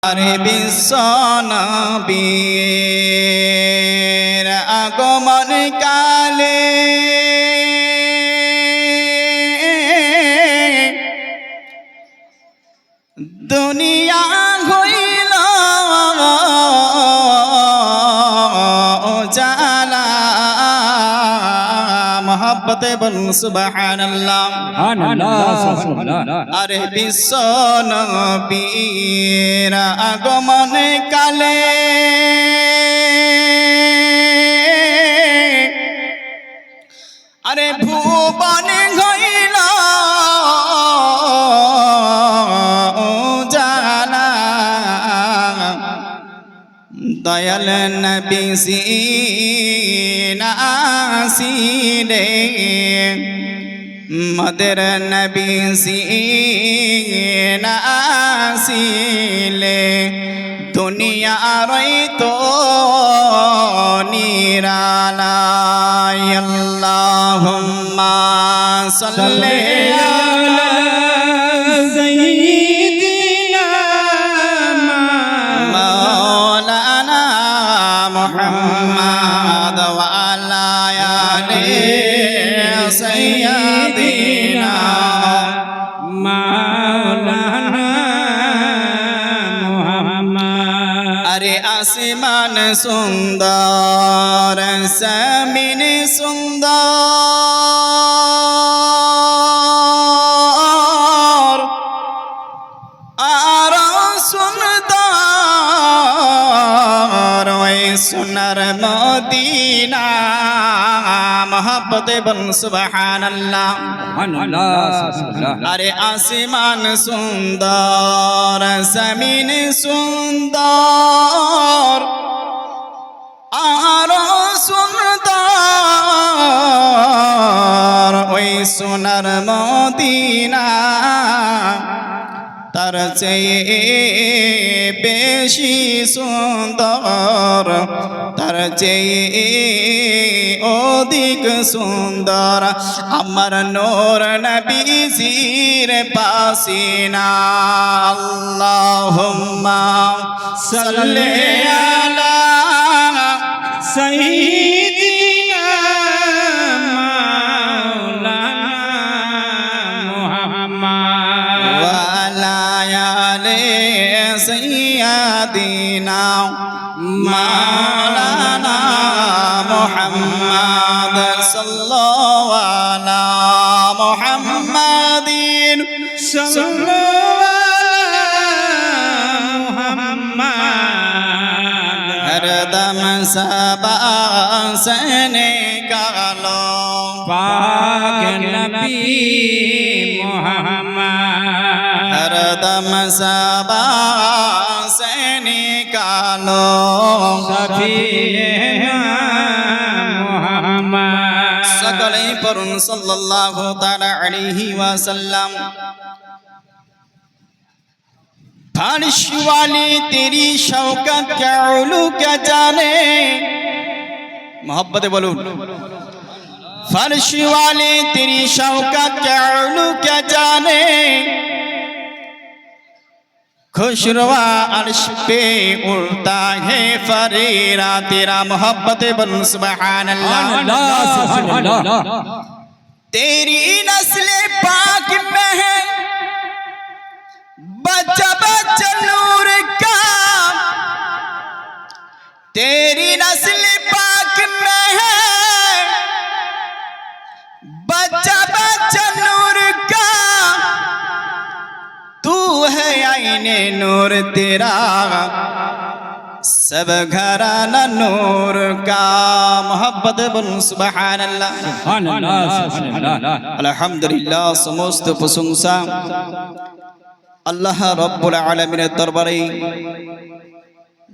আরে বিশ্ব নবীর আগমন কালে দুনিয়া হইল উজালা। মোহাব্বতে বলুন সুবহানাল্লাহ। আরে বিশ্ব নবীর আগমন কালে আরে ভুবন হইল উজালা। দয়াল নবী আসিলে মদের নবী আসিলে দুনিয়া রইতো নিরালাই। আল্লাহুম্মা সাল্লি আলা সাইয়্যিদিনা মাওলানা মুহাম্মদ ওয়া আলা আলি সাইয়্যিদিনা মাওলানা মুহাম্মদ। আরে আসমান সুন্দর জমিন সুন্দর আর সুন্দর ওই সোনার মদিনা। মোহাব্বতে বলুন সুবহানাল্লাহ। আরে আসমান সুন্দর জমিন সুন্দর আর সুন্দর ওই সোনার মদিনা। তার চেয়ে বেশি সুন্দর, তার চেয়ে অধিক সুন্দর আমার নূর নবীজির পাসিনা। আল্লাহুম্মা সাল্লি আলা সাইয়্যিদিনা মাওলানা মুহাম্মদ ওয়া আলা আলি সাইয়্যিদিনা মাওলানা মুহাম্মদ সাল্লাল্লাহু আলা মুহাম্মাদিন সাল্লাল্লাহু আলা মুহাম্মদ। হরদম सबा से निकालो पाक नबी मुहम्मद। हरदम सबा से निकालो सफिए मुहम्मद। सकले परुन सल्लल्लाहु ताला अलैहि वसल्लम। फर्श वाली तेरी शौकत क्या उलू क्या जाने। मोहब्बत बोलूं। फर्श वाली तेरी शौकत क्या उलू क्या जाने। खुशरवा अर्श पे उड़ता है फरीरा तेरा। मोहब्बत बोलूं सुबहानल्लाह। तेरी नस्ल पाक में है बच्चा बच्चा नूर का। तेरी नस्ल पाक में है बच्चा बच्चा नूर का। तू है आईने नूर तेरा सब घराना नूर का। मोहब्बत बोलूं सुबहानल्लाह। अल्हम्दुलिल्लाह समस्त प्रशंसा আল্লাহ রব্বুল আলামিনের দরবারে,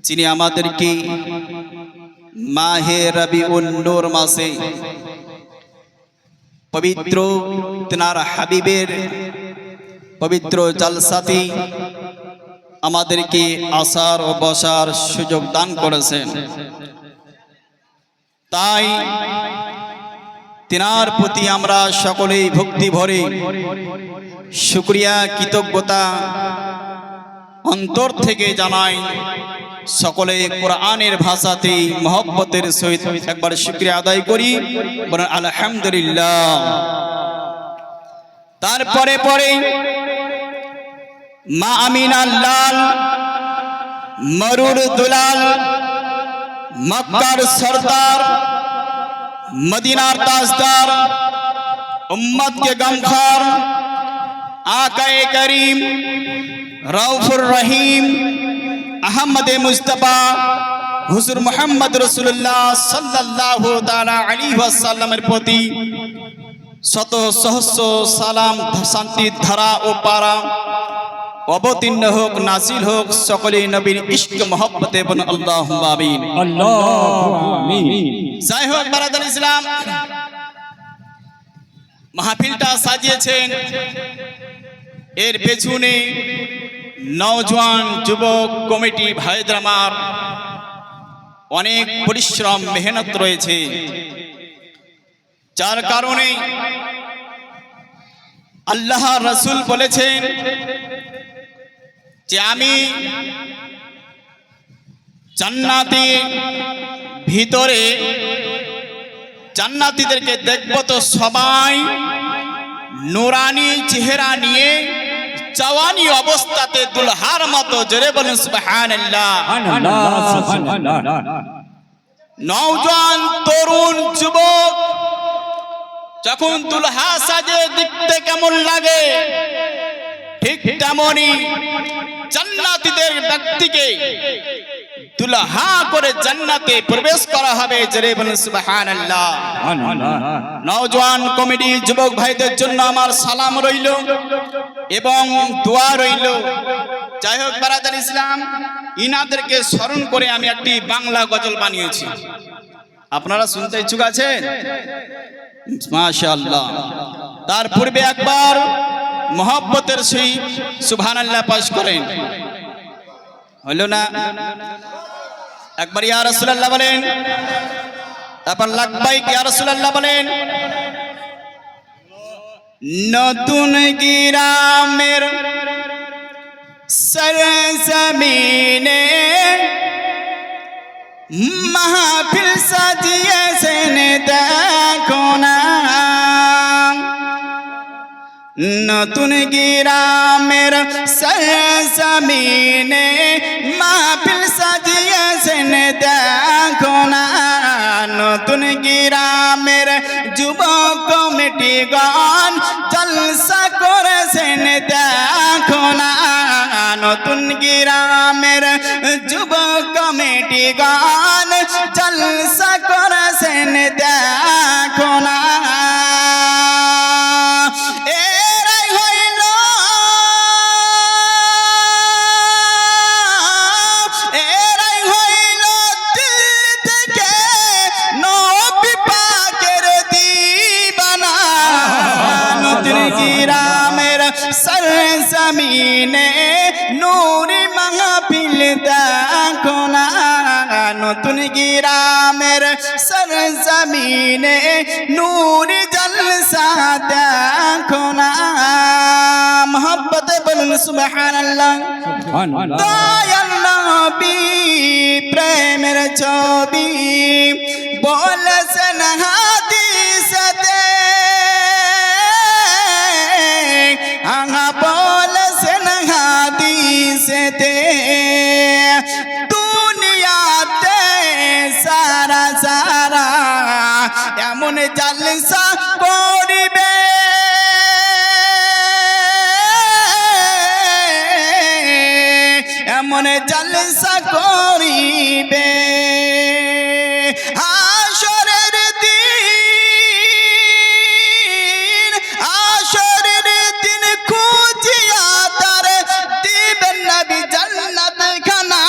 যিনি আমাদেরকে মাহে রবিউল নূর মাসে পবিত্র তিনার হাবিবের পবিত্র জলসাতে আমাদেরকে আসার ও বসার সুযোগ দান করেছেন। তাই তিনার প্রতি আমরা সকলেই ভক্তি ভরে শুকরিয়া কৃতজ্ঞতা অন্তর থেকে জানাই সকলে কোরআনের ভাষাতে মহব্বতের সহিত একবার শুকরিয়া আদায় করি, বলেন আলহামদুলিল্লাহ। তারপরে পরে মা আমিনার লাল, মরুর দুলাল, মক্কার সরদার, মদিনার তাজদার, উম্মত के गमखार, आकाए करीम, रऊफुर रहीम, अहमद मुस्तफा हुजूर मुहम्मद रसूलुल्लाह सल्लल्लाहु ताला अलैहि ওয়াসাল্লামের প্রতি শত সহস্র সালাম শান্তির ধারা ও পারা অবতীর্ণ হোক, নাজিল হোক। সকলে নবীর ইশক মহব্বতে বলুন আল্লাহুম্মা আমিন। আল্লাহুম্মা আমিন। যাই হোক বারাদার ইসলাম, মাহফিলটা সাজিয়েছেন, এর পেছনে নওজোয়ান যুবক কমিটি ভাইদের আমার অনেক পরিশ্রম মেহনত রয়েছে, যার কারণে আল্লাহ রাসূল বলেছেন যে আমি জান্নাতের ভিতরে জান্নাতীদেরকে দেখব তো সবাই নুরানি চেহারা নিয়ে জওয়ানি অবস্থাতে দুলহার মতো, জোরে বলেন সুবহানাল্লাহ। নওজোয়ান তরুণ যুবক যখন দুলহা সাজে দেখতে কেমন লাগে, ঠিক তেমনি জান্নাতীদের ব্যক্তিকে দুলহা করে জান্নাতে প্রবেশ করা হবে, জোরে বলেন সুবহানাল্লাহ। নওজোয়ান কমিটি যুবক ভাইদের জন্য আমার সালাম রইল এবং দোয়া রইল। যাই হোক বারাদার ইসলাম, ইনাদেরকে স্মরণ করে আমি একটি বাংলা গজল বানিয়েছি, আপনারা শুনতে ইচ্ছুক আছেন? মাশাআল্লাহ। তার পূর্বে একবার মহব্বতের সহিত সুবহানাল্লাহ পাঠ করেন, হলো না? একবার ইয়া রাসূলুল্লাহ বলেন, তারপর লাব্বাইক ইয়া রাসূলুল্লাহ বলেন। নতুন গ্রামের সরজমিনে মাহফিল সাজিয়েছেন দেখো না, নতুন গ্রামের সরজমিনে মাহফিল সাজিয়েছেন দেখো না, নতুন গ্রামের যুবক কমিটি গান জলসা করেছেন দেখো না, নতুন গ্রামের যুবক কমিটি গান জলসা করেছেন দেখো না। সরজমিনে নূরি মাহফিল দেখো না, নতুন গ্রামের সরজমিনে নূরি জলসা দেখো না। মোহব্বতে বলুন সুবহানাল্লাহ। দয়াল নবী প্রেমের ছবি বলেছেন হাদিসেতে, বলেছেন হাদিসেতে, দুনিয়াতে সারা সারা এমন জলসা করিবে, এমন জলসা করিবে, হাশরের দিন, হাশরের দিন খুঁজিয়া তার দিবেন নবী জান্নাত খানা,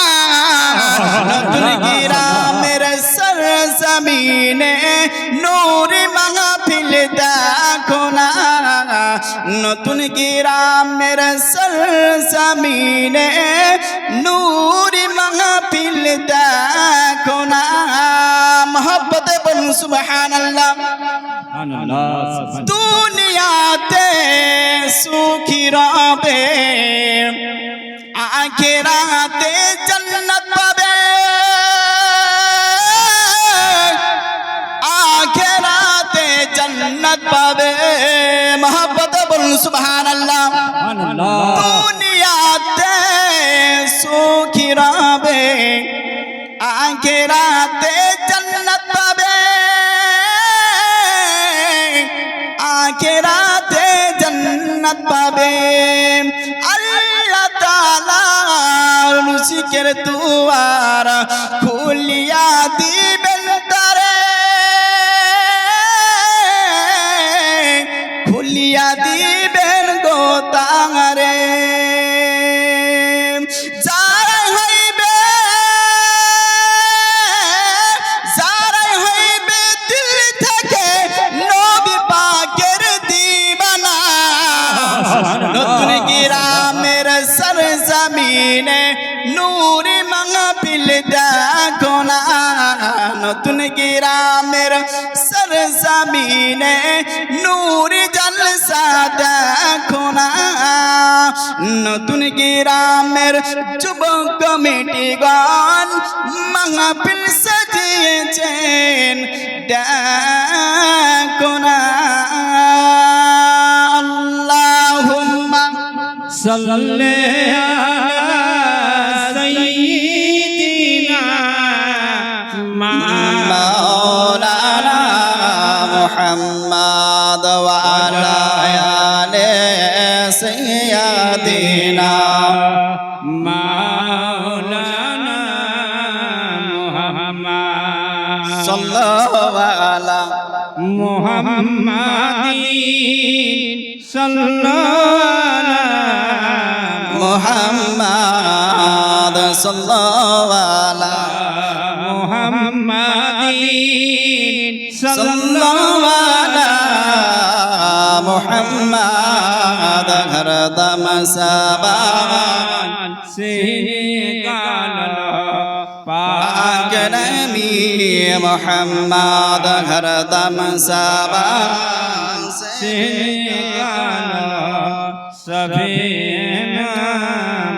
নতুন গ্রামের সরজমিনে নূরি মাহফিল দেখো না, নতুন গ্রামের সরজমিনে নূরি মাহফিল দেখো না। মোহব্বতে বলুন সুবহানাল্লাহ। দুনিয়াতে সুখী রবে আখিরাতে জান্নাত পাবে, আখিরাতে জান্নাত পাবে। মহব্বত বলুন সুবহানাল্লাহ। দুনিয়াতে সুখী রবে, আখিরাতে জান্নাত পাবে, আখিরাতে জান্নাত পাবে। আল্লাহ তাআলা রুজিকের দুয়ার খুলিয়া দিবেন তারে, খুলিয়া দিবেন গো তারে। যারাই হইবে দিল থেকে নবী পাকের দিবানা, নতুন গ্রামের সরজমিনে নূরে মাহফিল দেখো না, নতুন গ্রামের সরজমিনে নূরে জলসা দেখো না। নতুন গ্রামের যুবক কমিটিগণ মাহফিল সাজিয়েছেন দেখো না। আল্লাহুম্মা সাল্লি আলা সাইয়্যিদিনা মাওলানা মুহাম্মদ ওয়া আলা আলি সাইয়্যিদিনা মাওলানা মুহাম্মদ সাল্লাল্লাহু আলা মুহাম্মাদিন সাল্লাল্লাহু মুহাম্মদ সাল্লাল্লাহু আলা মুহাম্মাদিন সাল্লাল্লাহু আলা মুহাম্মদ হরদম সাবান से गाना पाक नबी मुहम्मद हरदम साबान से गाना सभी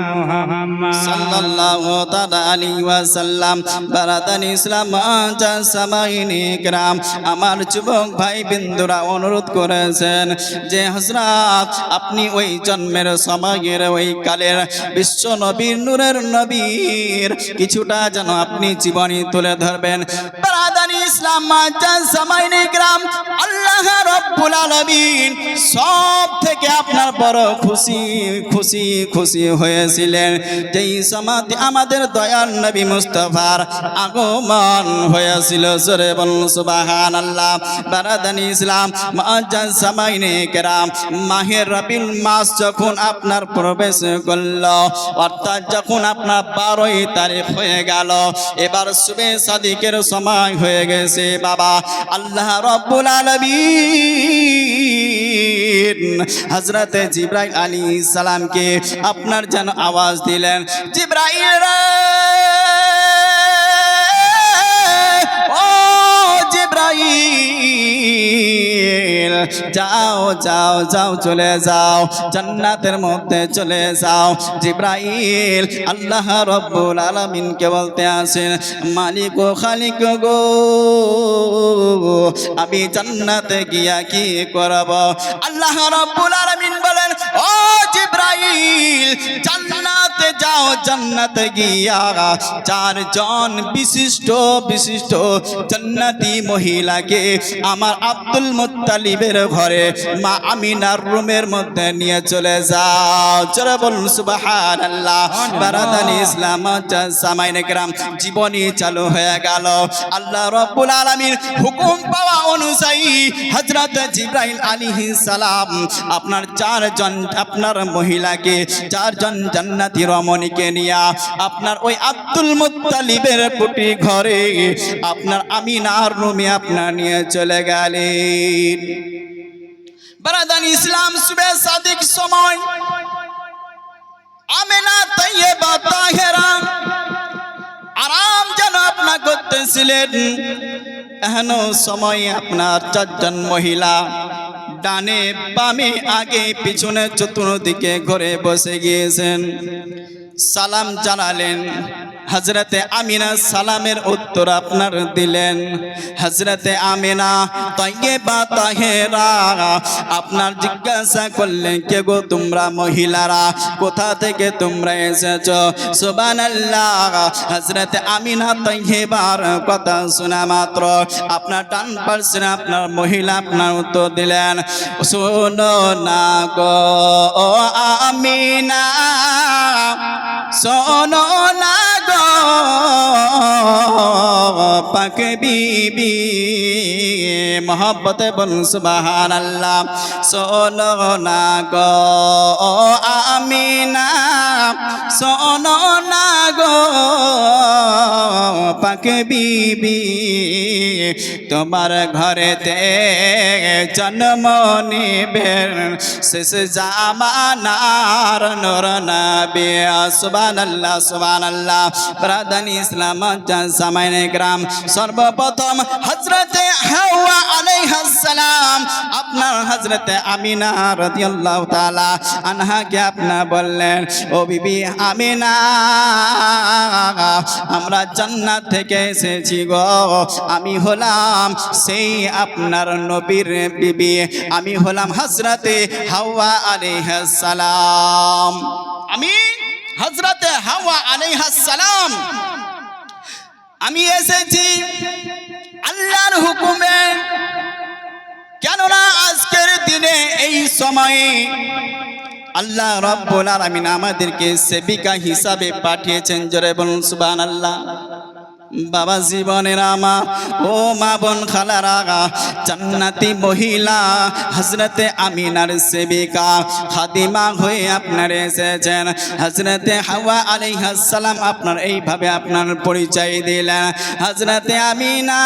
मोहम्मद সাল্লাল্লাহু তাআলা আলাইহি ওয়াসাল্লাম। বারাদান ইসলাম আজা সামাইনে کرام, আমার যুবক ভাই বিন্দুরা অনুরোধ করেছেন যে হযরত আপনি ওই জন্মের সময়ের ওই কালের বিশ্ব নবীর নূরের নবীর কিছুটা যেন আপনি জীবনী তুলে ধরবেন। বারাদান ইসলাম আজা সামাইনে کرام, আল্লাহ রাব্বুল আলামিন সব থেকে আপনার বড় খুশি খুশি খুশি হয়েছিলেন যেই সমাধি আমাদের দয়াল নবী মুস্তাফার আগমন হয়েছিল। জোরে বলুন সুবহানাল্লাহ। বারাদানি ইসলাম মুআজ্জাজ সামাইনে কেরাম, মাহে রবিউল মাস যখন আপনার প্রবেশ করল, অর্থাৎ যখন আপনার 12 তারিখ হয়ে গেল, এবার শুবে সাদিকের সময় হয়ে গেছে বাবা। আল্লাহ রাব্বুল আলামিন হযরতে জিবরাইল আলাইহিস সালামকে আপনার যেন আওয়াজ দিলেন, জিবরাইল রে, ও জিবরাইল, যাও যাও যাও চলে যাও, জান্নাতের মধ্যে চলে যাও। জিবরাইল আল্লাহ রাব্বুল আলামিনকে বলতে আছেন, মালিক ও খালিক গো, আমি জান্নাতে গিয়া কি করব? আল্লাহ রাব্বুল আলামিন বলেন, ও জিবরাইল, জান্নাতে যাও, জান্নাতে গিয়া 4 জন বিশিষ্ট বিশিষ্ট জান্নাতি মহিলাকে আমার আব্দুল মুত্তালিবের ঘরে মা আমিনার রুমের মধ্যে নিয়ে চলে যাও। জোরে বলুন সুবহানাল্লাহ। বারাদানি ইসলাম সামাইনে کرام, জীবনী চালু হয়ে গেল। আল্লাহ রাব্বুল আলামিন হুকুম পাওয়া অনুযায়ী হযরত জিবরাইল আলাইহিস সালাম আপনার 4 জন আপনার মহিলাকে 4 জন জান্নাতি রমণীকে নিয়ে আপনার ওই আব্দুল মুত্তালিবের কুটি ঘরে আপনার আমিনার রুমে আপনার নিয়ে চলে গেলেন। বারাদান ইসলাম সুবে সাদিক সময় আমিনা তাইয়্যিবা তাহেরা আরাম যেন আপনা করতেছিলেন। এখনো সময় আপনার 4 জন মহিলা ডানে বামে আগে পিছনে চতুর্দিকে ঘরে বসে গিয়েছেন। সালাম জানালেন। হযরতে আমিনা সালামের উত্তর আপনার দিলেন। হযরতে আমিনা তাইয়্যিবা তাহেরা আপনার জিজ্ঞাসা করলেন, কে গো তোমরা মহিলারা, কোথা থেকে তোমরা এসেছো? সুবহানাল্লাহ। হযরতে আমিনা তাইয়্যিবার কথা শোনা মাত্র আপনার ডান পাশে আপনার মহিলা আপনার উত্তর দিলেন, শোনো না গো আমিনা, শোনো না গো পাক বিবি। মোহব্বতে বলুন সুবহানাল্লাহ। শোনো না গো আমিনা, শোনো না গো পাক বিবি, তোমার ঘরেতে জন্ম নিবেন শেষ জামানার নূর নবী। সুবহানাল্লাহ সুবহানাল্লাহ। ব্রাদান ইসলাম সামাইনে গ্রাম, সর্বপ্রথম হযরতে হাওয়া আলাইহিস সালাম আপনার হযরতে আমিনা রাদিয়াল্লাহু তাআলা আনহাকে আপনার বললেন, ও বিবি আমিনা, আমরা জান্নাত থেকে এসেছি গো, আমি হলাম সেই আপনার নবীর বিবি, আমি হলাম হযরতে হাওয়া আলাইহিস সালাম। আমি হযরতে হাওয়া আলাইহিস সালাম, আমি এসেছি আল্লাহর হুকুমে। কেননা আজকের দিনে এই সময়ে আল্লাহ রাব্বুল আলামিন আমাদেরকে সেবিকা হিসাবে পাঠিয়েছেন। জোরে বলুন সুবহানাল্লাহ। বাবা জীবনের আমা ও মা বোন খালারা, জান্নাতি মহিলা হযরতে আমিনার সেবিকা খাদিমা হয়ে আপনার এসেছেন। হযরতে হাওয়া আলাইহিস সালাম আপনার এইভাবে আপনার পরিচয় দিলেন। হযরতে আমিনা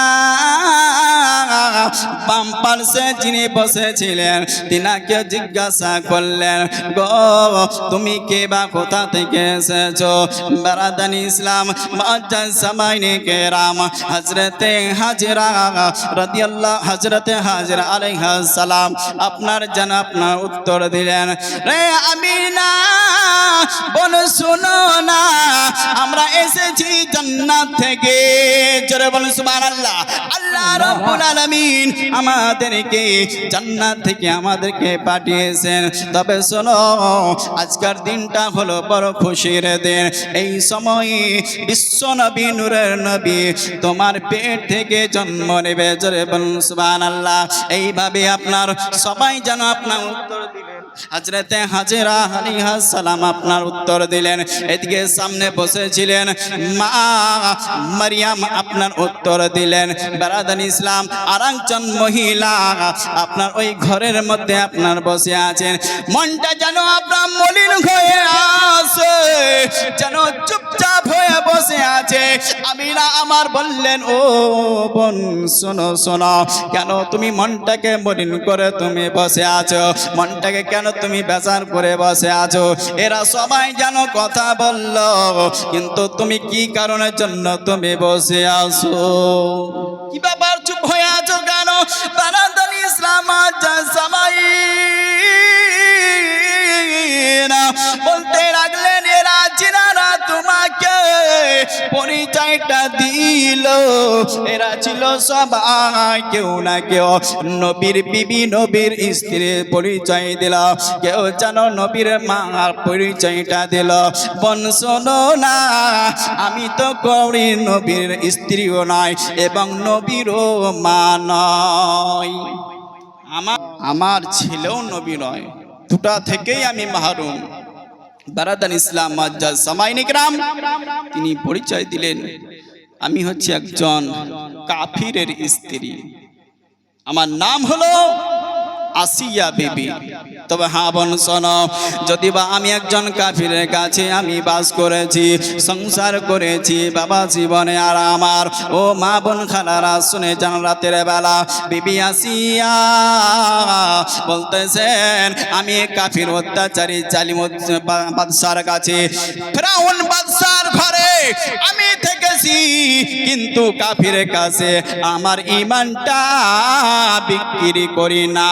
বাম পাশে যিনি বসেছিলেন তিনাকে জিজ্ঞাসা করলেন, গো তুমি কে বা কোথা থেকে এসেছো? বারাদান ইসলাম মুআজ্জাজ সামাইনে কেরাম, হযরতে হাজরা রাদিয়াল্লাহু, হযরতে হাজরা আলাইহিস সালাম আপনার জানা আপনার উত্তর দিলেন, রে আমিনা বল শোনো না, আমরা এসেছি জান্নাত থেকে। জোরে বলুন সুবহানাল্লাহ। আল্লাহ রাব্বুল আলামিন আমাদেরকে জান্নাত থেকে আমাদেরকে পাঠিয়েছেন। তবে শোনো, আজকের দিনটা হলো বড় খুশির দিন। এই সময়ে বিশ্ব নবী নূরের নবী তোমার পেট থেকে জন্ম নেবে। জোরে বলুন সুবহানাল্লাহ। এইভাবে আপনার সবাই যেন আপনার উত্তর দিলেন। হযরতে হাজরা আলাইহিস সালাম আপনার উত্তর দিলেন। এদিকে সামনে বসেছিলেন মা মারিয়াম আপনার উত্তর দিলেন। বারাদান ইসলাম আরেকজন মহিলা আপনার ওই ঘরের মধ্যে আপনার বসে আছেন। মনটা যেন আপনার মলিন হয়ে আছে, যেন চুপচাপ হয়ে বসে আছে। আমিনা আমার বললেন, ও বোন শোনো শোনো, কেন তুমি মনটাকে মলিন করে তুমি বসে আছো? মনটাকে কেন তুমি বেজার করে বসে আছো? এরা সবাই যেন কথা বলল, কিন্তু তুমি কি কারণের জন্য তুমি বসে আছো? কি ব্যাপার চুপ হয়ে আছো কেন? বারাদান ইসলাম জামাই বলতে লাগলেন, এরা জিনারা তোমাকে পরিচয়টা দিল। এরা ছিল সবাই কেউ না কেউ নবীর বিবি, নবীর স্ত্রীর পরিচয় দিল, কেউ যেন নবীর মার পরিচয়টা দিল। বোন শোনো না, আমি তো করি নবীর স্ত্রীও নয় এবং নবীরও মা নয়, আমার ছেলেও নবী নয়, দুটা থেকেই আমি মাহরুম। বারাদান ইসলাম মুআজ্জাজ সামাইনে কেরাম তিনি পরিচয় দিলেন, আমি হচ্ছে একজন কাফিরের স্ত্রী, আমার নাম হলো আসিয়া বিবি। তবে হ্যাঁ বোন শোনো, যদি বা আমি একজন কাফিরের কাছে আমি বাস করেছি, সংসার করেছি বাবা জীবনে, আর আমার ও মা বোন খালারা শুনে যান, রাতের বেলা বিবি আসিয়া বলতেছেন, আমি কাফির অত্যাচারী জালিম বাদশার কাছে, ফিরাউন বাদশার ঘরে আমি থেকেছি, কিন্তু কাফিরের কাছে আমার ঈমানটা বিক্রি করি না।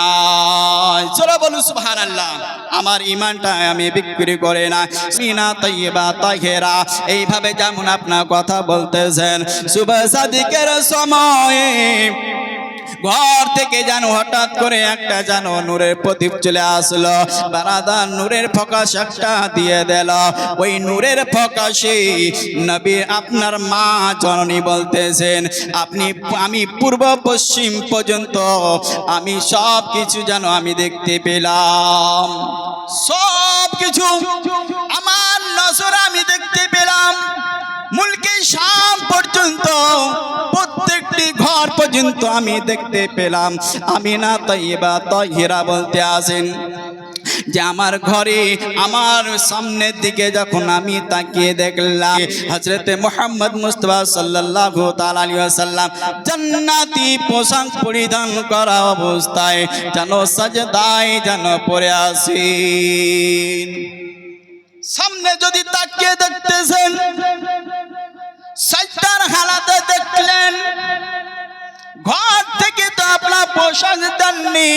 চলো বলু সুবহানাল্লাহ। আমার ঈমানটা আমি বিক্রি করে না। সিনা তাইয়্যিবা তাহেরা, এইভাবে যেমন আপনার কথা বলতেছেন শুভ সাদিকের সময়ে ঘর থেকে যেন হঠাৎ করে একটা যেন নূরের প্রদীপ চলে আসলো। বারাদার নূরের ফোকাস একটা দিয়ে দিল। ওই নূরের ফোকাসে নবী আপনার মা জননী বলতেছেন আমি পূর্ব পশ্চিম পর্যন্ত আমি সব কিছু যেন আমি দেখতে পেলাম, সব কিছু আমার নজরে আমি দেখতে পেলাম। মুলকে শাম পর্যন্ত প্রত্যেকটি ঘর পর্যন্ত আমি দেখতে পেলাম। আমিনা তাইয়্যিবা তাহেরা বলতে আছেন যে আমার ঘরে আমার সামনের দিকে যখন আমি তাকিয়ে দেখলাম হযরতে মুহাম্মদ মুস্তাফা সাল্লাল্লাহু তাআলা আলাইহি ওয়াসাল্লাম জান্নাতি পোশাক পরিধান করা অবস্থায় যেন সাজদায় যেন পড়ে আছেন। সামনে যদি তাকিয়ে দেখতেছেন সাজদার হালাতে দেখলেন, ঘর থেকে তো আপনার পোশাক দেননি,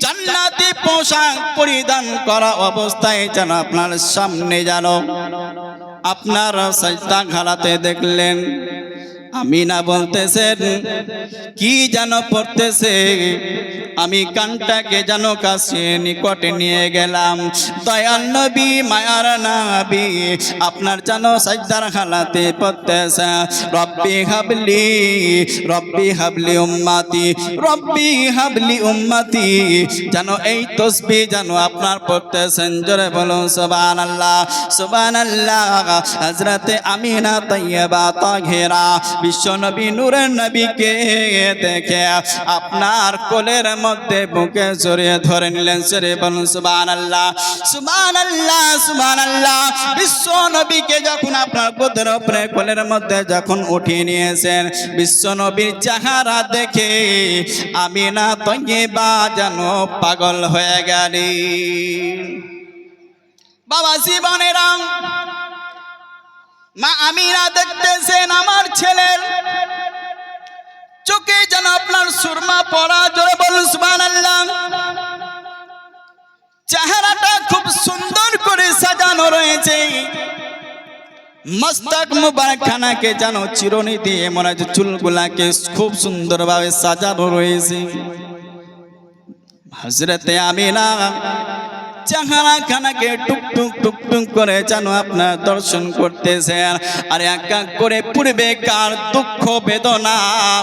জান্নাতি পোশাক পরিধান করা অবস্থায় যেন আপনার সামনে যেন আপনার সাজদা হালাতে দেখলেন। আমিনা বলতেছেন কি যেন পড়তেছে, আমি কানটাকে যেন কাছে নিকটে নিয়ে গেলাম। দয়াল নবী মায়ার নবী আপনার যেন সাজদার হালাতে পড়তেছে রব্বি হাবলি উম্মতি, রব্বি হাবলি উম্মতি, যেন এই তসবিহ যেন আপনার পড়তেছেন। জোরে বলুন সুবহানাল্লাহ সুবহানাল্লাহ। হযরতে আমিনা তাইয়্যিবা তাহেরা বিশ্ব নবী নূরের নবীকে দেখে আপনার কোলের মধ্যে বুকে জড়িয়ে ধরে নিলেন। জোরে বলুন সুবহানাল্লাহ সুবহানাল্লাহ সুবহানাল্লাহ। বিশ্ব নবীকে যখন আপনার গোদের উপরে কোলের মধ্যে যখন উঠিয়ে নিয়েছেন, বিশ্ব নবীর চেহারা দেখে আমিনা তাইয়্যিবা যেন পাগল হয়ে গেলেন। বাবা জীবনেরা মা আমিনা দেখতেছেন আমার ছেলের চোখে যেন আপনার সুরমা পড়া। জোরে বলুন সুবহানাল্লাহ। চেহারাটা খুব সুন্দর করে সাজানো রয়েছে, মস্তক মুবারক খানাকে যেন চিরুনি দিয়ে মনে হচ্ছে চুলগুলাকে খুব সুন্দরভাবে সাজানো রয়েছে। হযরতে আমিনা চেহারা খানাকে টুকটুক টুকটুক করে যেন আপনার দর্শন করতেছেন, আর এক এক করে পূর্বেকার দুঃখ বেদনা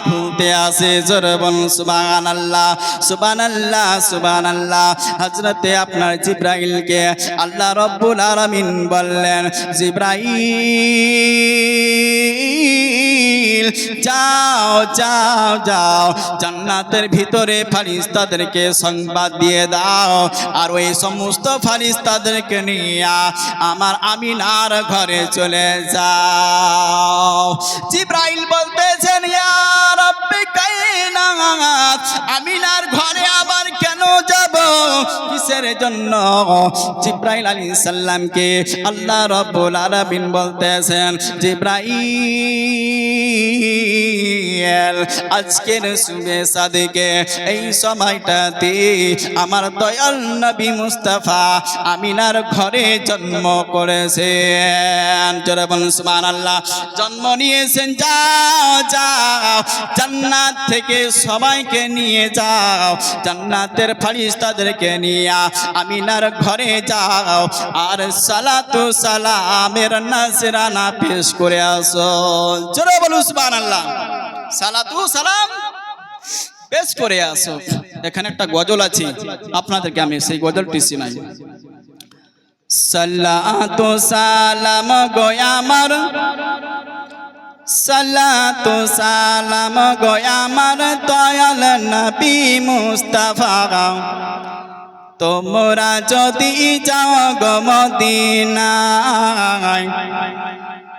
ভুলতে আসে। জোরে বলুন সুবহানাল্লাহ সুবহানাল্লাহ সুবহানাল্লাহ। হযরতে আপনার জিবরাইলকে আল্লাহ রাব্বুল আলামিন বললেন, জিবরাইল যাও যাও যাও জান্নাতের ভিতরে ফেরেশতাদেরকে সংবাদ দিয়ে দাও, আর ওই সমস্ত ফেরেশতাদেরকে নিয়ে আমার আমিনার ঘরে চলে যাও। জিবরাইল বলতেছেন, ইয়া রাব্বি কাইনা, আমিনার ঘরে আবার কেন যাব, কিসের জন্য? জিবরাইল আলাইহিস সালামকে আল্লাহ রাব্বুল আলামিন বলতেছেন, জিবরাইল আজকের শুভে সাদিকে এই সময়টাতে আমার দয়াল নবী মুস্তাফা আমিনার ঘরে জন্ম করেছেন। জোরে বলুন সুবহানাল্লাহ। জন্ম নিয়েছেন, যাও যাও জান্নাত থেকে সবাইকে নিয়ে যাও, জান্নাতের ফেরেশতাদেরকে নিয়ে আমিনার ঘরে যাও, আর সালাতু সালামের নাজরানা পেশ করে আসো। জোরে বলুন সুবহানাল্লাহ। সালাতু সালাম পেশ করে আসো। এখানে একটা গজল আছে, আপনাদেরকে আমি সেই গজলটি শোনাই। সালাতু সালাম গো আমার, সালাতু সালাম গো আমার দয়াল নবী মুস্তাফা, তোমরা যদি যাও গো মদিনায়,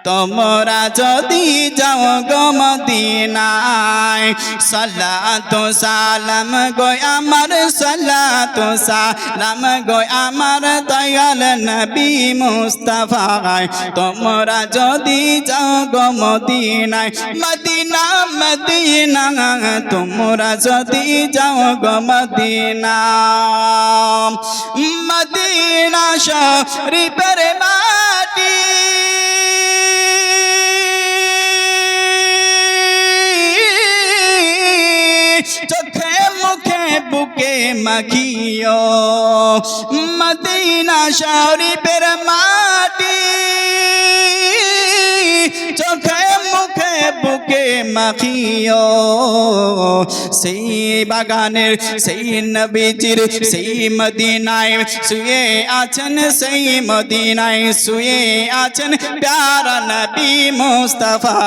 তোমরা যদি যাও গো মদিনায় সালাতু সালাম গো আমার সালাতু সালাম গো আমার দয়াল নবী মুস্তাফায় তোমরা যদি যাও গো মদিনায় মদিনা মদিনা তোমরা যদি যাও গো মদিনা মদিনা শরীফের মাটি চোখে মুখে বুকে মাখিও মদিনা শরীফের মাটি চোখে মুখে বুকে মাখিও সেই বাগানের সেই নবীজির সেই মদিনায় শুয়ে আছেন সেই মদিনায় শুয়ে আছেন প্যারা নবী মুস্তাফা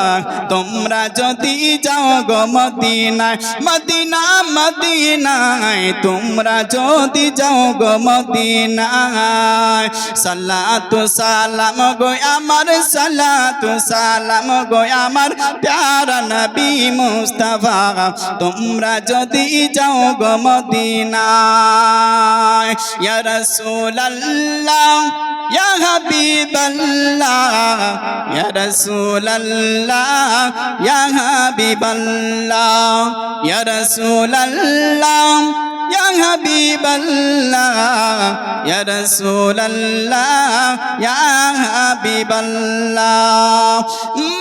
তোমরা যদি যাও গো মদিনায় মদিনা মদিনায় তোমরা যদি যাও গো মদিনায় সালাতু সালাম গো আমার সালাতু সালাম গো আমার প্যারা নবী মুস্তাফা তোমরা যদি যাও গো মদিনায় ইয়া রাসূলুল্লাহ ইয়া হাবিবাল্লাহ ইয়া রাসূলুল্লাহ ইয়া হাবিবাল্লাহ ইয়া রাসূলুল্লাহ ইয়া হাবিবাল্লাহ ইয়া রাসূলুল্লাহ ইয়া হাবিবাল্লাহ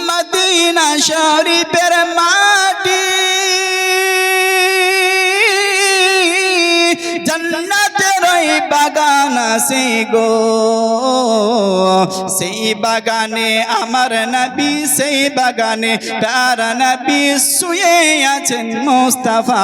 মদিনা শরীফের মাটি জান্নাতের ওই বাগান আছে গো সেই বাগানে আমার নবী সেই বাগানে প্যারা নবী শুয়ে আছেন মুস্তাফা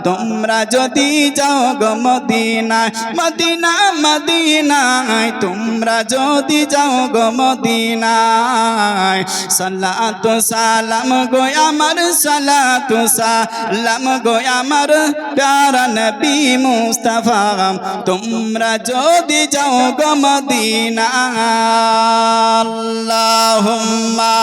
তোমরা যদি যাও গো মদিনায় মদিনা মদিনায় তোমরা যদি যাও গো মদিনায় সালাতু সালাম গো আমার সালাতু সালাম গো আমার প্যারা নবী মুস্তাফা তোমরা যদি যাও গো মদিনা আল্লাহুম্মা